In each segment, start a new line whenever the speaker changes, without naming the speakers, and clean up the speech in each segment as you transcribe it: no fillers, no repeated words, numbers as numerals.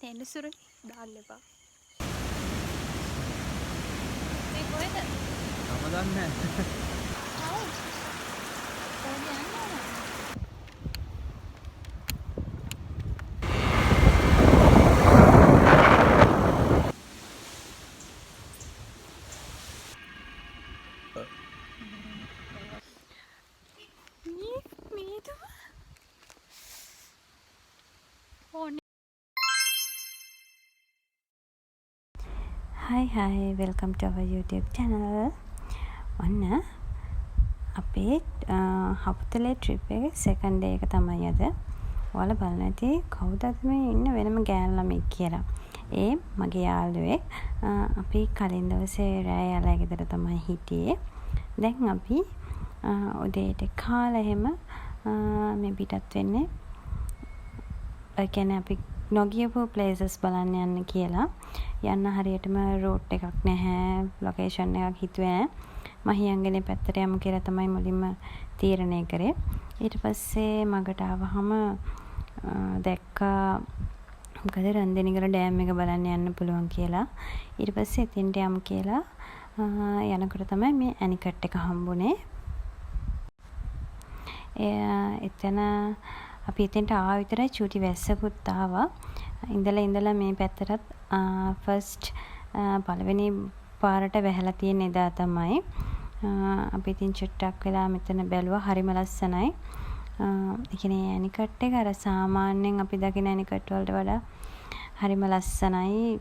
තෙන්ඩුසුරනි දාන්න එපා. මේ කොහෙද?
මම දන්නේ නැහැ.
ආව්. කොහෙද යන්නේ? මේ තුම ඕනේ.
Hi, welcome to our YouTube channel. ඔන්න අපේ හපුතලේ ට්‍රිප් එකේ සෙකන්ඩ් ඩේ එක තමයි අද. ඔයාලා බලන්න ඇති කවුද අද මේ ඉන්න වෙනම ගෑනු ළමෙක් කියලා. ඒ මගේ යාළුවෙක්. අපි කලින් දවසේ රෑ යාළුවා ගෙදර තමයි හිටියේ. දැන් අපි උදේට කාලා එහෙම මේ පිටත් වෙන්නේ. ඒ කියන්නේ අපි නොගියපු ප්ලේසස් බලන්න යන්න කියලා. යන්න හරියටම රූට් එකක් නැහැ, ලොකේෂන් එකක් හිතුවේ නැහැ. මහියංගනේ පැත්තට යමු කියලා තමයි මුලින්ම තීරණය කරේ. ඊට පස්සේ මගට ආවහම දැක්කා මොකද රන්දෙනිගල ඩෑම් එක බලන්න යන්න පුළුවන් කියලා. ඊට පස්සේ එතෙන්ට යමු කියලා යනකොට තමයි මේ ඇනිකට් එක හම්බුනේ. එතන අපි එතෙන්ට ආව විතරයි චූටි වැස්සකුත් ආවා. ඉඳලා මේ පැත්තටත් ෆස්ට් පළවෙනි පාරට වැහලා තියෙන එදා තමයි. අපි ඉතින් චුට්ටක් වෙලා මෙතන බැලුවා හරිම ලස්සනයි. ඒ කියන්නේ ඇනිකට් එක අර සාමාන්‍යයෙන් අපි දකින ඇනිකට් වලට වඩා හරිම ලස්සනයි.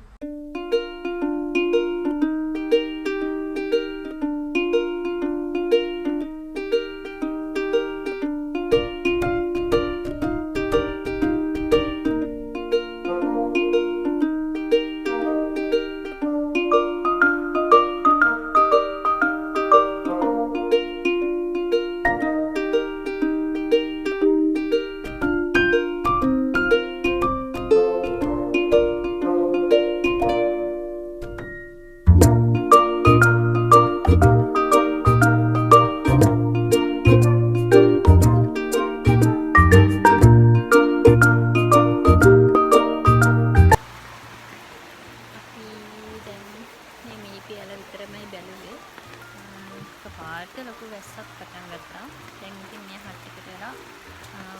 පාට ලොකු වැස්සක් පටන් ගත්තා. දැන් ඉතින් මේ හට් එකට වෙලා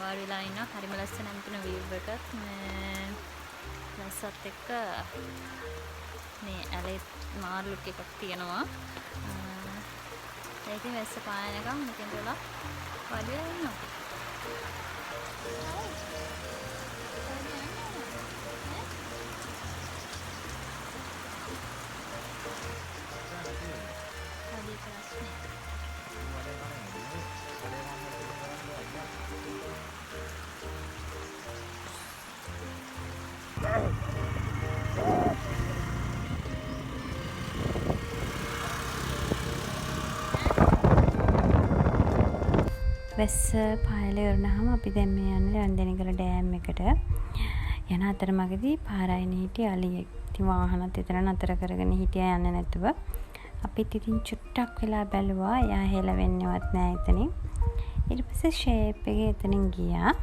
වාඩි වෙලා ඉන්නවා. හරිම ලස්සනයි මෙතන view එකත්. මේ වැස්සත් එක්ක මේ ඇලේ මාර්ලුක් එකක් තියෙනවා. ඒ ඉතින් වැස්ස පායනකම් මෙතෙන්ට වෙලා වාඩි වෙලා ඉන්නවා.
වැස්ස පායලා ඉවරනහම අපි දැන් මේ යන්නේ රන්දෙනිගල ඩෑම් එකට. යන අතරමඟදී පාරායින හිටිය අලියෙක්. ඉතින් වාහනත් එතන නතර කරගෙන හිටියා යන්නේ නැතුව. අපිත් ඉතින් චුට්ටක් වෙලා බැලුවා. එයා හෙලවෙන්නේවත් නැහැ එතනින්. ඊට පස්සේ ෂේප් එකේ එතනින් ගියා.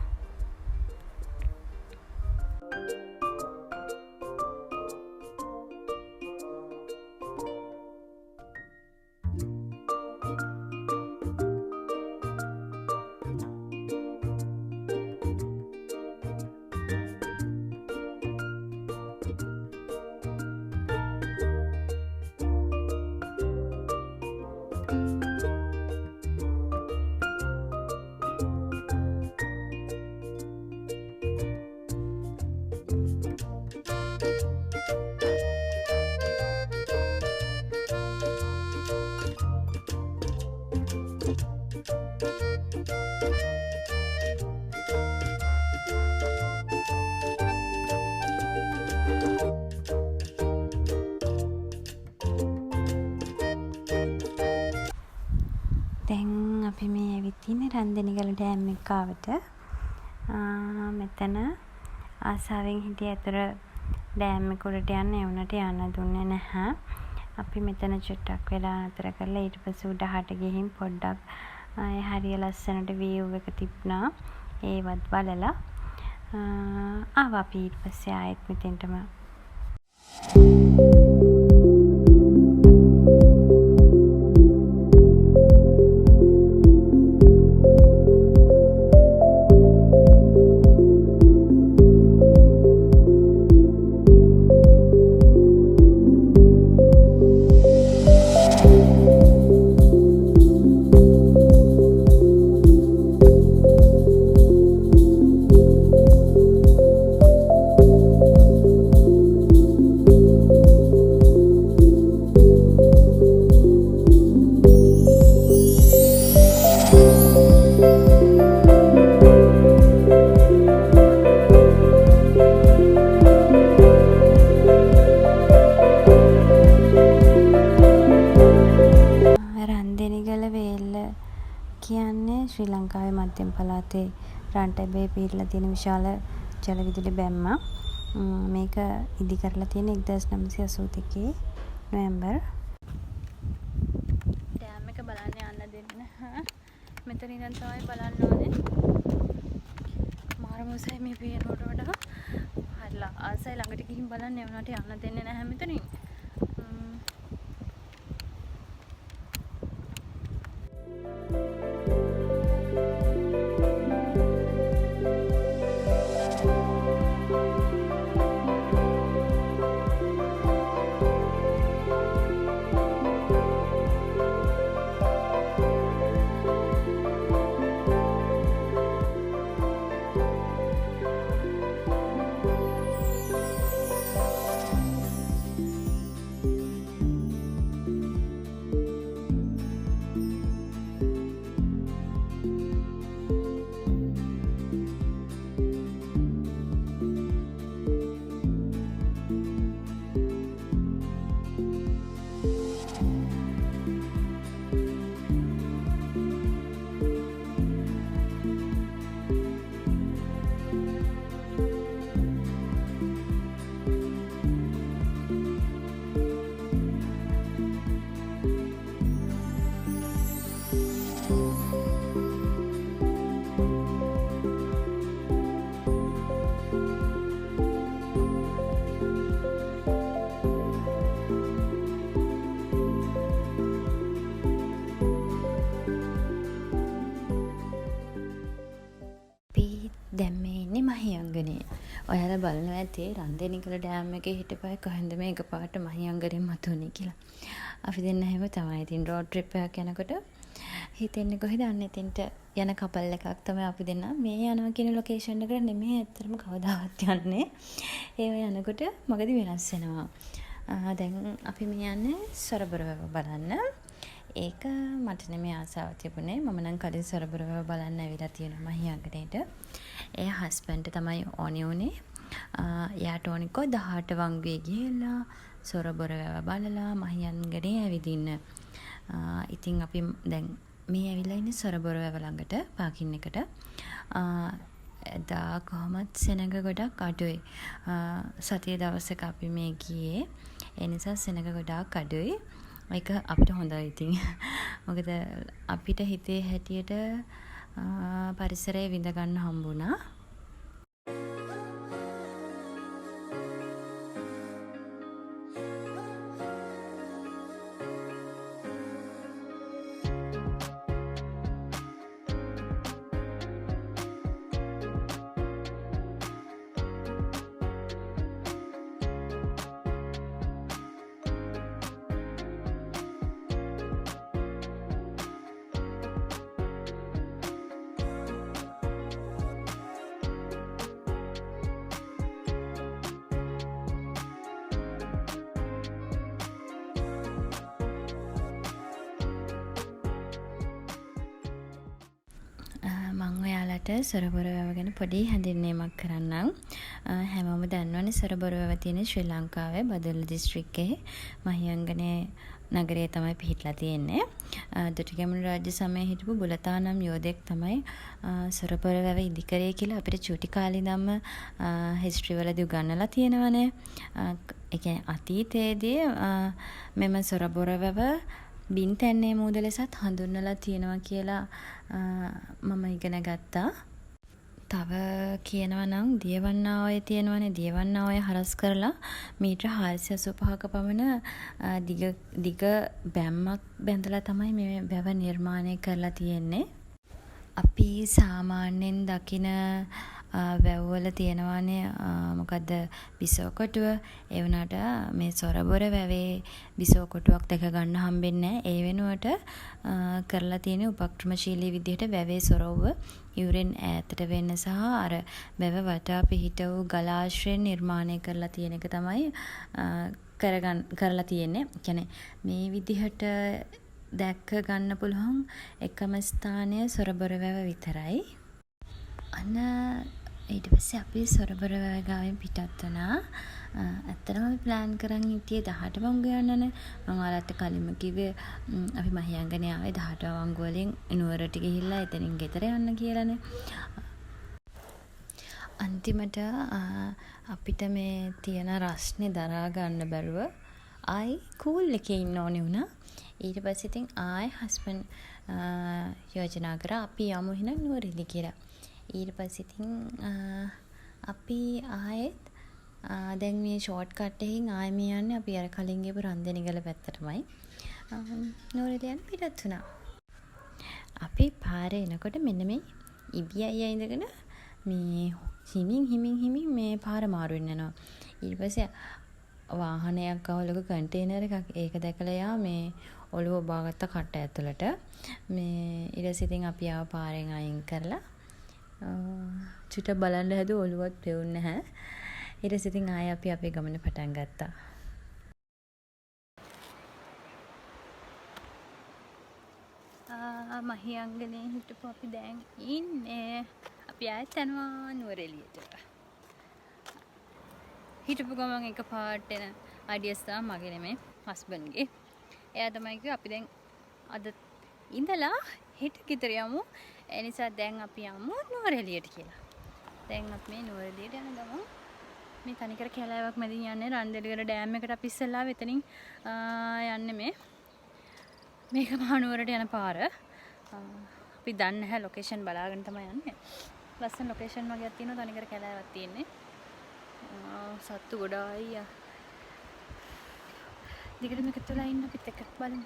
දැන් අපි මේ ඇවිත් ඉන්නේ රන්දෙනිගල ඩෑම් එකට. මෙතන ආසාවෙන් හිටිය අතර ඩෑම් එක උඩට යන්න ඒ වුණාට යන්න දුන්නේ නැහැ. අපි මෙතන චුට්ටක් වෙලා නතර කරලා ඊට පස්සේ උඩහට ගිහින් පොඩ්ඩක් හරිය ලස්සනට view එක තිබුණා. ඒවත් බලලා ආවා අපි ඊට පස්සේ ආයෙත් මෙතෙන්ටම රන්දෙනිගල වේල්ල කියන්නේ ශ්‍රී ලංකාවේ මධ්‍යම පළාතේ රන්ටැබේ පිරලා තියෙන විශාල ජල විදුලි බැම්මක්. මේක ඉදි කරලා තියෙන 1982 නොවැම්බර්.
ඩෑම් එක බලන්න යන්න දෙන්න. මෙතන ඉඳන් තමයි බලන්න ඕනේ. මාර මොසයි මේ පේනකොට වඩා හරිලා ආසයි ළඟට ගිහින් බලන්න යන්නට යන්න දෙන්නේ නැහැ මෙතනින්. දැන් මේ ඉන්නේ මහියංගනේ. ඔයාලා බලනවා ඇති රන්දෙනිකල ඩෑම් එකේ හිටපයි කොහෙන්ද මේ එකපාරට මහියංගනේ මතුනේ කියලා. අපි දෙන්න හැම තමයි ඉතින් රෝඩ් ට්‍රිප් එකක් යනකොට හිතෙන්නේ කොහෙද අන්න එතෙන්ට යන කපල් එකක් තමයි අපි දෙන්න මේ යනවා කියන ලොකේෂන් එකට නෙමෙයි ඇත්තටම කවදාවත් යන්නේ. ඒව යනකොට මගදී වෙනස් වෙනවා. දැන් අපි මේ යන්නේ සොරබර වැව බලන්න. ඒක මට නෙමෙයි ආසාව තිබුණේ. මම නම් කලින් සොරබර වැව බලන්න ඇවිල්ලා තියෙනවා මහියංගනේට. ඒ හස්බන්ඩ් තමයි ඕනේ උනේ. යාට ඕනිකෝ 18 වංගුවේ ගිහිල්ලා සොරබර වැව බලලා මහියංගනේ ඇවිදින්න. ඉතින් අපි දැන් මේ ඇවිල්ලා ඉන්නේ සොරබර වැව ළඟට පාකින් එකට. එදා කොහොමත් සෙනඟ ගොඩක් අඩුයි. සතිය දවසක අපි මේ ගියේ. ඒ නිසා සෙනඟ ගොඩක් අඩුයි. ඒක අපිට හොඳයි ඉතින්. මොකද අපිට හිතේ හැටියට පරිසරය විඳ ගන්න හම්බුණා. මම ඔයාලට සොරබර වැව ගැන පොඩි හැඳින්වීමක් කරන්නම්. හැමෝම දන්නවනේ සොරබර වැව තියෙන්නේ ශ්‍රී ලංකාවේ බදුල්ල දිස්ත්‍රික්කයේ මහියංගනේ නගරයේ තමයි පිහිටලා තියෙන්නේ. දුටුගැමුණු රාජ්‍ය සමයේ හිටපු බුලතානම් යෝධයෙක් තමයි සොරබර වැව ඉදිකරේ කියලා අපිට චූටි කාලේ ඉඳන්ම හිස්ටරි වලදී උගන්වලා තියෙනවනේ. ඒ කියන්නේ අතීතයේදී මෙම සොරබර වැව බින් තැන්නේ මූද ලෙසත් හඳුන්වලා තියෙනවා කියලා මම ඉගෙන ගත්තා. තව කියනවා නම් දියවන්නාඔය තියෙනවනේ. දියවන්නාඔය හරස් කරලා මීටර 485ක පමණ දිග බැම්මක් බැඳලා තමයි මේ වැව නිර්මාණය කරලා තියෙන්නේ. අපි සාමාන්‍යයෙන් දකින වැව්වල තියෙනවානේ මොකද්ද බිසෝකොටුව. ඒ වුණාට මේ සොරබොර වැවේ බිසෝකොටුවක් දැක ගන්න හම්බෙන්නේ නැහැ. ඒ වෙනුවට කරලා තියෙන උපක්‍රමශීලී විදිහට වැවේ සොරවුව ඉවුරෙන් ඈතට වෙන්න සහ අර වැව වටා පිහිට වූ ගලාශ්‍රයෙන් නිර්මාණය කරලා තියෙන එක තමයි කරලා තියෙන්නේ. කියන්නේ මේ විදිහට දැක්ක ගන්න පුළුවන් එකම ස්ථානය සොරබොර වැව විතරයි. අන්න ඊට පස්සේ අපි සොරබොර වැව ගාවෙන් පිටත් වුණා. ඇත්තටම අපි ප්ලෑන් කරන් හිටියේ 18 වංගු යන්නනේ. මම ඔයාලට කලින්ම කිව්වේ අපි මහියංගනේ ආවේ 18 වංගු වලින් නුවරට ගිහිල්ලා එතනින් ගෙදර යන්න කියලානේ. අන්තිමට අපිට මේ තියෙන රස්නේ දරා ගන්න බැරුව ආයි කූල් එකේ ඉන්න ඕනේ වුණා. ඊට පස්සේ ඉතින් ආයි හස්බන්ඩ් යෝජනා කරා අපි යමු එහෙනම් නුවරඑළිය කියලා. ඊට පස්සේ ඉතින් අපි ආයෙත් දැන් මේ ෂෝට් කට් එකකින් ආයෙ මේ යන්නේ අපි අර කලින් ගිහපු රන්දෙනිගල පැත්තටමයි. නුවරඑළිය යන්න පිටත් වුණා. අපි පාරේ එනකොට මෙන්න මේ ඉබි අයියා ඉඳගෙන මේ හිමින් මේ පාර මාරු වෙන්න යනවා. ඊට පස්සේ වාහනයක් අවලක කන්ටේනර් එකක් ඒක දැකලා යා මේ ඔළුව ඔබාගත්ත කට ඇතුළට මේ ඊට පස්සේ ඉතින් අපි ආව පාරෙන් අයින් කරලා චුට්ටක් බලන්න හැදුව ඔළුවත් පෙවුන්නේ නැහැ. ඊට පස්සේ ඉතින් ආයෙ අපි අපේ ගමන පටන් ගත්තා. මහියංගනේ හිටපු අපි දැන් ඉන්නේ. අපි ආයෙත් යනවා නුවරඑළියට. හිටපු ගමන් එක පාට එන අයිඩියස් තමයි මගේ නෙමෙයි හස්බන්ඩ්ගේ. එයා තමයි කිව්වේ අපි දැන් අද ඉඳලා හෙට ගෙදර යමු. ඒ නිසා දැන් අපි යමු නුවරඑළියට කියලා. දැන් අපි මේ නුවරඑළියට යන ගමන් මේ තනිකර කැලෑවක් මැදින් යන්නේ රන්දෙලිගල ඩෑම් එකට අපි ඉස්සෙල්ලා එතනින් යන්නේ මේක මහනුවරට යන පාර. අපි දන්නේ නැහැ ලොකේෂන් බලාගෙන තමයි යන්නේ. ලස්සන ලොකේෂන් වගේක් තියෙනවා තනිකර කැලෑවක් තියෙන්නේ. සත්තු ගොඩායි. දිගට මේක තුලා ඉන්න අපිත් එක්ක බලමු.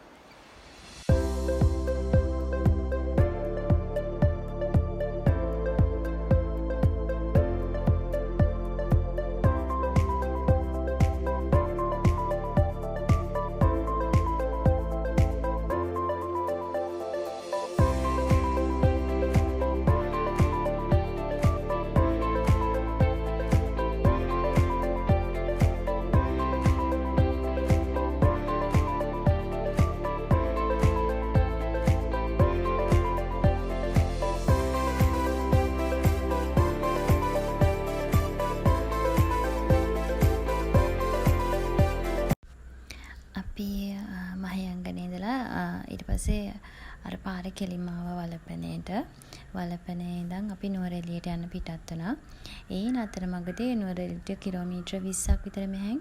මහියංගනේ ඉඳලා ඊට පස්සේ අර පාරේ කෙලින්ම ආව වලපනේට. වලපනේ ඉඳන් අපි නුවරඑළියට යන්න පිටත් වුණා. ඒ අතරමඟදී නුවරඑළියට කිලෝමීටර 20ක් විතර මෙහෙන්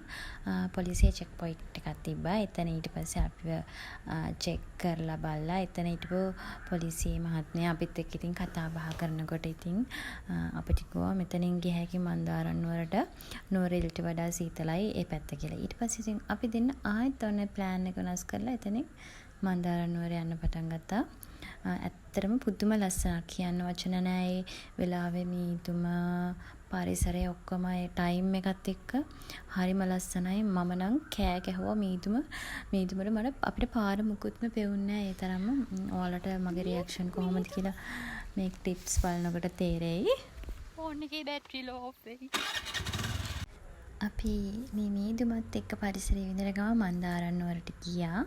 පොලිසිය චෙක් පොයින්ට් එකක් තිබ්බා. එතන ඊට පස්සේ අපිව චෙක් කරලා බලලා එතන හිටපු පොලිසිය මහත්මයා අපිත් එක්ක ඉතින් කතා බහ කරනකොට ඉතින් අපිට කිව්වා මෙතනින් ගිය හැකි මන්දාරම් නුවරට නුවරඑළියට වඩා සීතලයි ඒ පැත්ත කියලා. ඊට පස්සේ ඉතින් අපි දෙන්න ආයෙත් ඔන්න ප්ලෑන් එක වෙනස් කරලා එතනින් මන්දාරම් නුවර යන්න පටන් ගත්තා. ඇත්තටම පුදුම ලස්සනක් කියන්න වචන නැහැ. ඒ වෙලාවේ මීදුම පරිසරය ඔක්කොම ඒ ටයිම් එකත් එක්ක හරිම ලස්සනයි. මම නම් කෑ ගැහුවා මීදුමට මට අපිට පාර මුකුත්ම පෙවුන්නේ නැහැ. ඒ තරම්ම ඔයාලට මගේ රියැක්ෂන් කොහොමද කියලා මේ ටිප්ස් බලනකොට තේරෙයි. ෆෝන් එකේ බැටරි ලෝ ඔෆ් වෙයි. අපි මේ මීදුමත් එක්ක පරිසරය විඳලා ගම මන්දාරම් නුවරට ගියා.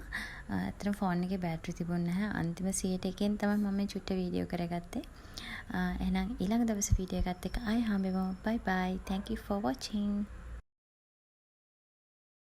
අතන ෆෝන් එකේ බැටරි තිබුණේ නැහැ. අන්තිම 100%කින් තමයි මම මේ චුට්ට වීඩියෝ කරගත්තේ. එහෙනම් ඊළඟ දවසේ වීඩියෝ එකත් එක්ක ආයෙ හම්බෙමු. bye bye. Thank you for watching.